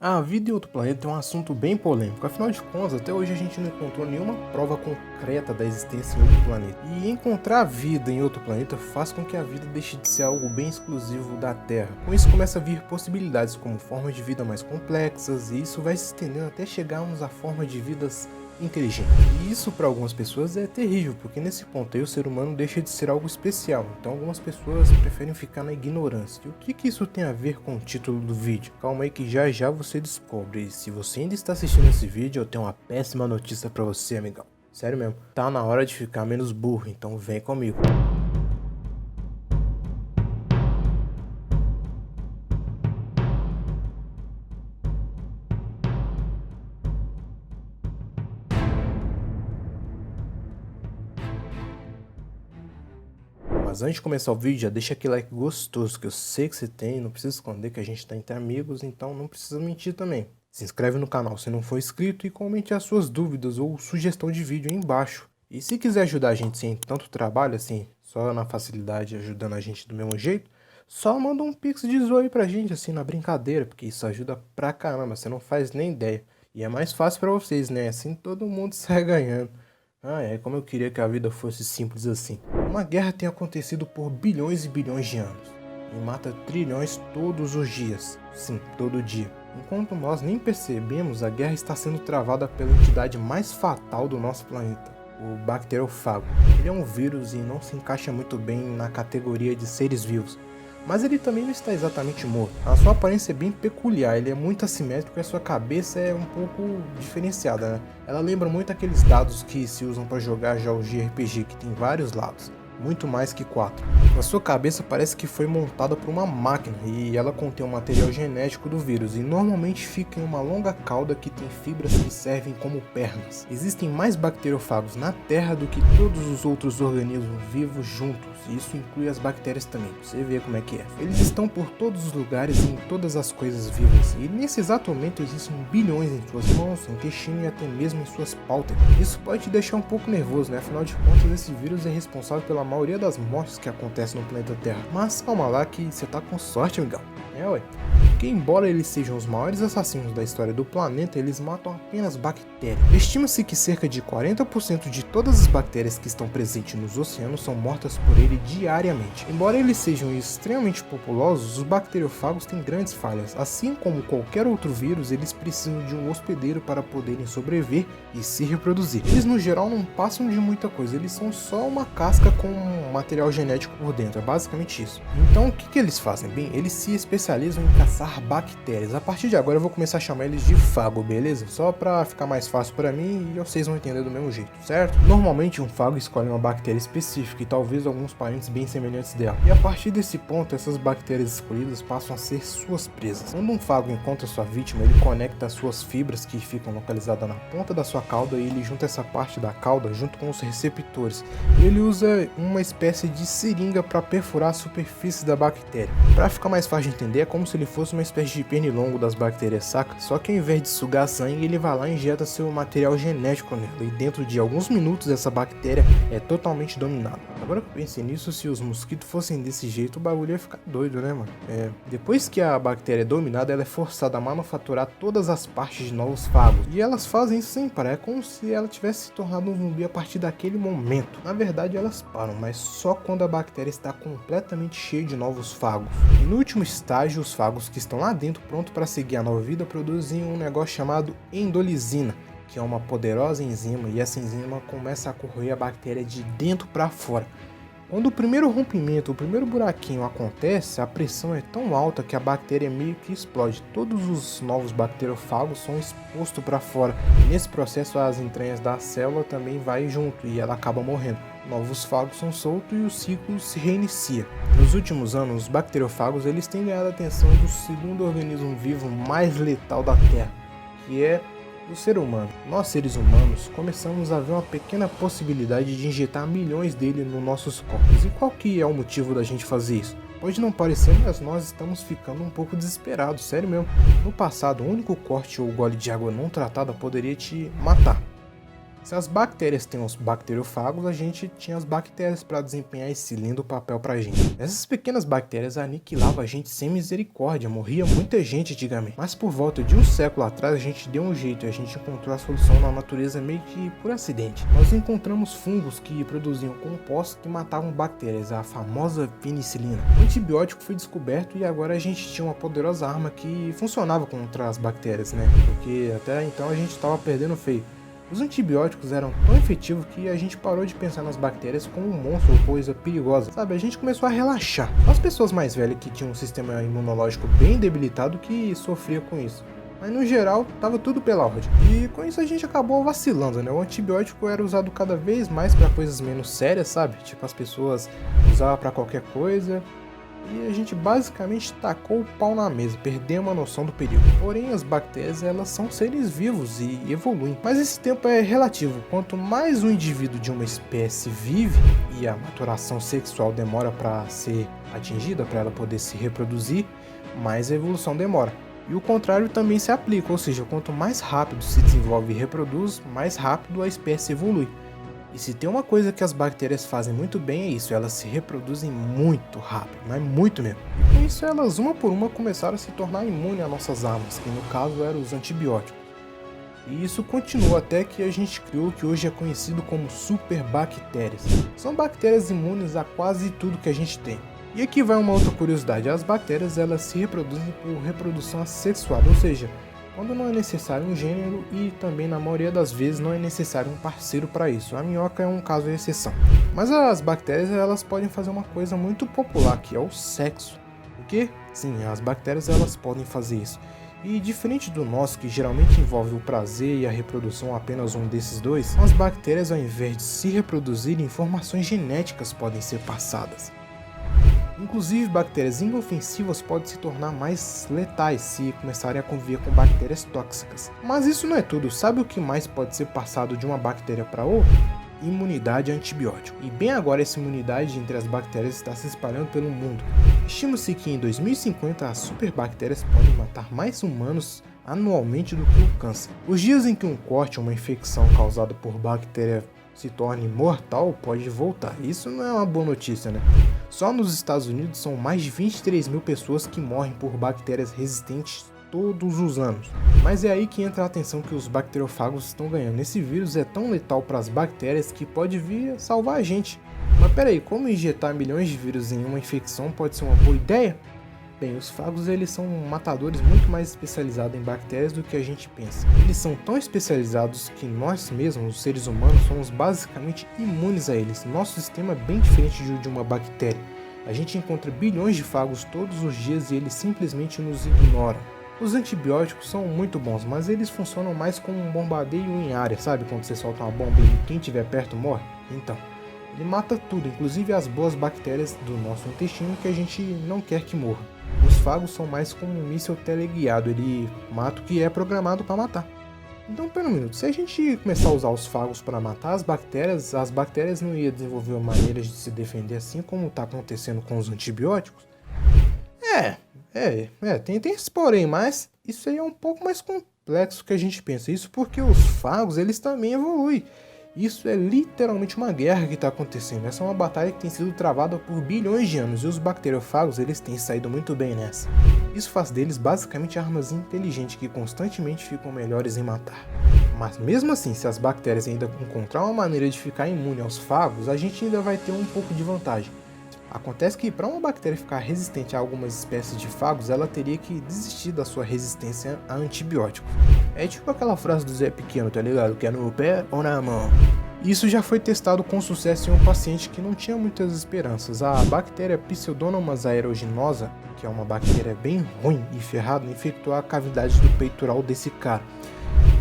A vida em outro planeta é um assunto bem polêmico, afinal de contas, até hoje a gente não encontrou nenhuma prova concreta da existência em outro planeta. E encontrar vida em outro planeta faz com que a vida deixe de ser algo bem exclusivo da Terra. Com isso começa a vir possibilidades como formas de vida mais complexas, e isso vai se estendendo até chegarmos a formas de vidas inteligente. E isso para algumas pessoas é terrível, porque nesse ponto aí o ser humano deixa de ser algo especial. Então algumas pessoas preferem ficar na ignorância. E o que isso tem a ver com o título do vídeo? Calma aí que já já você descobre. E se você ainda está assistindo esse vídeo, eu tenho uma péssima notícia para você, amigão. Sério mesmo, tá na hora de ficar menos burro, então vem comigo. Mas antes de começar o vídeo, já deixa aquele like gostoso, que eu sei que você tem, não precisa esconder que a gente tá entre amigos, então não precisa mentir também. Se inscreve no canal se não for inscrito e comente as suas dúvidas ou sugestão de vídeo aí embaixo. E se quiser ajudar a gente sem tanto trabalho, assim, só na facilidade, ajudando a gente do mesmo jeito, só manda um pix de zoe pra gente, assim, na brincadeira, porque isso ajuda pra caramba, você não faz nem ideia. E é mais fácil pra vocês, né? Assim todo mundo sai ganhando. Como eu queria que a vida fosse simples assim. Uma guerra tem acontecido por bilhões e bilhões de anos e mata trilhões todos os dias. Sim, todo dia. Enquanto nós nem percebemos, a guerra está sendo travada pela entidade mais fatal do nosso planeta, o bacteriófago. Ele é um vírus e não se encaixa muito bem na categoria de seres vivos. Mas ele também não está exatamente morto. A sua aparência é bem peculiar, ele é muito assimétrico e a sua cabeça é um pouco diferenciada, né? Ela lembra muito aqueles dados que se usam para jogar jogos de RPG, que tem vários lados, muito mais que 4. A sua cabeça parece que foi montada por uma máquina e ela contém o material genético do vírus e normalmente fica em uma longa cauda que tem fibras que servem como pernas. Existem mais bacteriófagos na Terra do que todos os outros organismos vivos juntos, e isso inclui as bactérias também, você vê como é que é. Eles estão por todos os lugares e em todas as coisas vivas, e nesse exato momento existem bilhões em suas mãos, intestino e até mesmo em suas pálpebras. Isso pode te deixar um pouco nervoso, né? Afinal de contas, esse vírus é responsável pela maioria das mortes que acontecem no planeta Terra. Mas calma lá que você tá com sorte, amigão. Porque embora eles sejam os maiores assassinos da história do planeta, eles matam apenas bactérias. Estima-se que cerca de 40% de todas as bactérias que estão presentes nos oceanos são mortas por ele diariamente. Embora eles sejam extremamente populosos, os bacteriófagos têm grandes falhas. Assim como qualquer outro vírus, eles precisam de um hospedeiro para poderem sobreviver e se reproduzir. Eles no geral não passam de muita coisa, eles são só uma casca com material genético por dentro, é basicamente isso. Então o que eles fazem? Bem, eles se especializam em caçar bactérias. A partir de agora eu vou começar a chamar eles de fago, beleza? Só pra ficar mais fácil pra mim e vocês vão entender do mesmo jeito, certo? Normalmente um fago escolhe uma bactéria específica e talvez alguns parentes bem semelhantes dela. E a partir desse ponto, essas bactérias escolhidas passam a ser suas presas. Quando um fago encontra sua vítima, ele conecta as suas fibras que ficam localizadas na ponta da sua cauda e ele junta essa parte da cauda junto com os receptores. E ele usa uma espécie de seringa para perfurar a superfície da bactéria. Para ficar mais fácil de entender, é como se ele fosse uma espécie de pernilongo das bactérias, saca? Só que ao invés de sugar sangue, ele vai lá e injeta seu material genético nela, e dentro de alguns minutos essa bactéria é totalmente dominada. Agora que eu pensei nisso, se os mosquitos fossem desse jeito, o bagulho ia ficar doido, né, mano? Depois que a bactéria é dominada, ela é forçada a manufaturar todas as partes de novos fagos, e elas fazem isso sem parar, é como se ela tivesse se tornado um zumbi a partir daquele momento. Na verdade, elas param, mas só quando a bactéria está completamente cheia de novos fagos. E no último estágio, os fagos que estão lá dentro, pronto para seguir a nova vida, produzem um negócio chamado endolisina, que é uma poderosa enzima, e essa enzima começa a corroer a bactéria de dentro para fora. Quando o primeiro rompimento, o primeiro buraquinho acontece, a pressão é tão alta que a bactéria meio que explode. Todos os novos bacteriófagos são expostos para fora. E nesse processo as entranhas da célula também vai junto e ela acaba morrendo. Novos fagos são soltos e o ciclo se reinicia. Nos últimos anos, os bacteriófagos eles têm ganhado a atenção do segundo organismo vivo mais letal da Terra, que é o ser humano. Nós, seres humanos, começamos a ver uma pequena possibilidade de injetar milhões dele nos nossos corpos. E qual que é o motivo da gente fazer isso? Pode não parecer, mas nós estamos ficando um pouco desesperados, sério mesmo. No passado, o único corte ou gole de água não tratada poderia te matar. Se as bactérias têm os bacteriofagos, a gente tinha as bactérias para desempenhar esse lindo papel pra gente. Essas pequenas bactérias aniquilavam a gente sem misericórdia, morria muita gente antigamente. Mas por volta de um século atrás a gente deu um jeito e a gente encontrou a solução na natureza meio que por acidente. Nós encontramos fungos que produziam compostos que matavam bactérias, a famosa penicilina. O antibiótico foi descoberto e agora a gente tinha uma poderosa arma que funcionava contra as bactérias, né? Porque até então a gente estava perdendo feio. Os antibióticos eram tão efetivos que a gente parou de pensar nas bactérias como um monstro ou coisa perigosa, sabe? A gente começou a relaxar. As pessoas mais velhas que tinham um sistema imunológico bem debilitado que sofria com isso. Mas no geral, tava tudo pela ordem. E com isso a gente acabou vacilando, né? O antibiótico era usado cada vez mais para coisas menos sérias, sabe? Tipo, as pessoas usavam para qualquer coisa. E a gente basicamente tacou o pau na mesa, perdemos a noção do perigo. Porém, as bactérias elas são seres vivos e evoluem. Mas esse tempo é relativo. Quanto mais um indivíduo de uma espécie vive e a maturação sexual demora para ser atingida, para ela poder se reproduzir, mais a evolução demora. E o contrário também se aplica, ou seja, quanto mais rápido se desenvolve e reproduz, mais rápido a espécie evolui. E se tem uma coisa que as bactérias fazem muito bem é isso, elas se reproduzem muito rápido, mas muito mesmo. E com isso elas uma por uma começaram a se tornar imunes a nossas armas, que no caso eram os antibióticos. E isso continuou até que a gente criou o que hoje é conhecido como superbactérias. São bactérias imunes a quase tudo que a gente tem. E aqui vai uma outra curiosidade, as bactérias elas se reproduzem por reprodução assexuada, ou seja, quando não é necessário um gênero e também na maioria das vezes não é necessário um parceiro para isso. A minhoca é um caso de exceção. Mas as bactérias elas podem fazer uma coisa muito popular que é o sexo. O quê? Sim, as bactérias elas podem fazer isso. E diferente do nosso que geralmente envolve o prazer e a reprodução apenas um desses dois, as bactérias ao invés de se reproduzirem, informações genéticas podem ser passadas. Inclusive, bactérias inofensivas podem se tornar mais letais se começarem a conviver com bactérias tóxicas. Mas isso não é tudo, sabe o que mais pode ser passado de uma bactéria para outra? Imunidade a antibiótico. E bem agora essa imunidade entre as bactérias está se espalhando pelo mundo. Estima-se que em 2050 as superbactérias podem matar mais humanos anualmente do que o câncer. Os dias em que um corte ou uma infecção causada por bactéria se torne mortal pode voltar. Isso não é uma boa notícia, né? Só nos Estados Unidos são mais de 23 mil pessoas que morrem por bactérias resistentes todos os anos. Mas é aí que entra a atenção que os bacteriofagos estão ganhando. Esse vírus é tão letal para as bactérias que pode vir salvar a gente. Mas peraí, como injetar milhões de vírus em uma infecção pode ser uma boa ideia? Bem, os fagos eles são matadores muito mais especializados em bactérias do que a gente pensa. Eles são tão especializados que nós mesmos, os seres humanos, somos basicamente imunes a eles. Nosso sistema é bem diferente de uma bactéria. A gente encontra bilhões de fagos todos os dias e eles simplesmente nos ignoram. Os antibióticos são muito bons, mas eles funcionam mais como um bombardeio em área, sabe? Quando você solta uma bomba e quem estiver perto morre? Então, ele mata tudo, inclusive as boas bactérias do nosso intestino que a gente não quer que morra. Os fagos são mais como um míssil teleguiado, ele mata o que é programado para matar. Então, pera um minuto, se a gente começar a usar os fagos para matar as bactérias não iam desenvolver maneiras de se defender assim como está acontecendo com os antibióticos? Tem esse porém, mas isso aí é um pouco mais complexo que a gente pensa. Isso porque os fagos, eles também evoluem. Isso é literalmente uma guerra que está acontecendo. Essa é uma batalha que tem sido travada por bilhões de anos e os bacteriofagos eles têm saído muito bem nessa. Isso faz deles basicamente armas inteligentes que constantemente ficam melhores em matar. Mas mesmo assim, se as bactérias ainda encontrar uma maneira de ficar imune aos fagos, a gente ainda vai ter um pouco de vantagem. Acontece que para uma bactéria ficar resistente a algumas espécies de fagos, ela teria que desistir da sua resistência a antibióticos. É tipo aquela frase do Zé Pequeno, tá ligado? Que é no pé ou na mão. Isso já foi testado com sucesso em um paciente que não tinha muitas esperanças. A bactéria Pseudomonas aeruginosa, que é uma bactéria bem ruim e ferrada, infectou a cavidade do peitoral desse cara.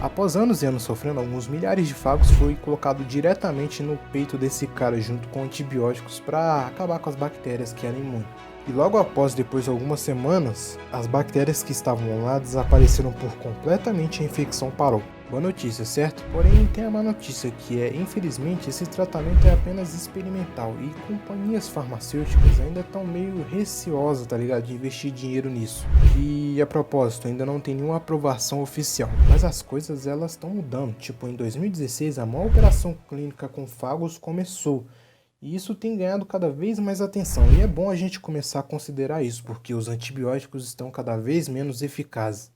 Após anos e anos sofrendo alguns milhares de fagos, foi colocado diretamente no peito desse cara junto com antibióticos para acabar com as bactérias que eram imunes. E logo após, depois de algumas semanas, as bactérias que estavam lá desapareceram por completamente, a infecção parou. Boa notícia, certo? Porém, tem a má notícia que infelizmente, esse tratamento é apenas experimental e companhias farmacêuticas ainda estão meio receosas, tá ligado? De investir dinheiro nisso. E a propósito, ainda não tem nenhuma aprovação oficial, mas as coisas elas estão mudando. Tipo, em 2016, a maior operação clínica com fagos começou. E isso tem ganhado cada vez mais atenção, e é bom a gente começar a considerar isso, porque os antibióticos estão cada vez menos eficazes.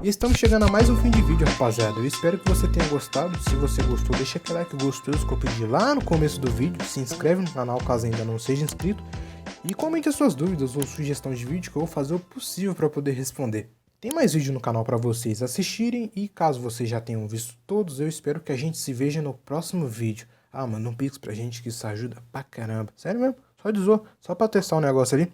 E estamos chegando a mais um fim de vídeo, rapaziada. Eu espero que você tenha gostado. Se você gostou, deixa aquele like gostoso que eu pedi lá no começo do vídeo. Se inscreve no canal caso ainda não seja inscrito. E comente as suas dúvidas ou sugestões de vídeo que eu vou fazer o possível para poder responder. Tem mais vídeo no canal para vocês assistirem. E caso vocês já tenham visto todos, eu espero que a gente se veja no próximo vídeo. Manda um pix pra gente que isso ajuda pra caramba. Sério mesmo? Só de zoa, só pra testar um negócio ali.